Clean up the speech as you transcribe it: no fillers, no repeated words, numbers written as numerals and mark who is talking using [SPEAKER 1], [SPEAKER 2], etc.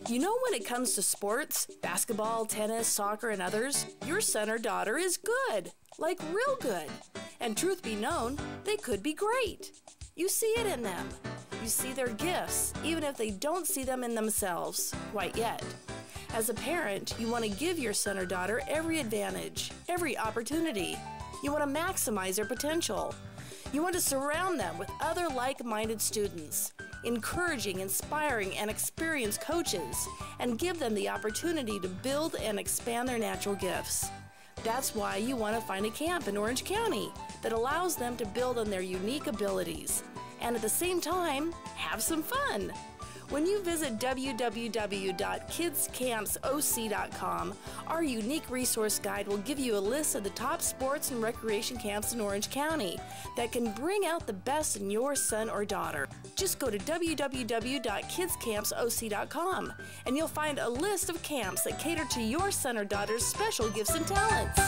[SPEAKER 1] You know, when it comes to sports, basketball, tennis, soccer, and others, your son or daughter is good, like real good. And truth be known, they could be great. You see it in them. You see their gifts, even if they don't see them in themselves quite yet. As a parent, you want to give your son or daughter every advantage, every opportunity. You want to maximize their potential. You want to surround them with other like-minded students, encouraging, inspiring, and experienced coaches, and give them the opportunity to build and expand their natural gifts. That's why you want to find a camp in Orange County that allows them to build on their unique abilities and at the same time have some fun. When you visit www.kidscampsoc.com, our unique resource guide will give you a list of the top sports and recreation camps in Orange County that can bring out the best in your son or daughter. Just go to www.kidscampsoc.com and you'll find a list of camps that cater to your son or daughter's special gifts and talents.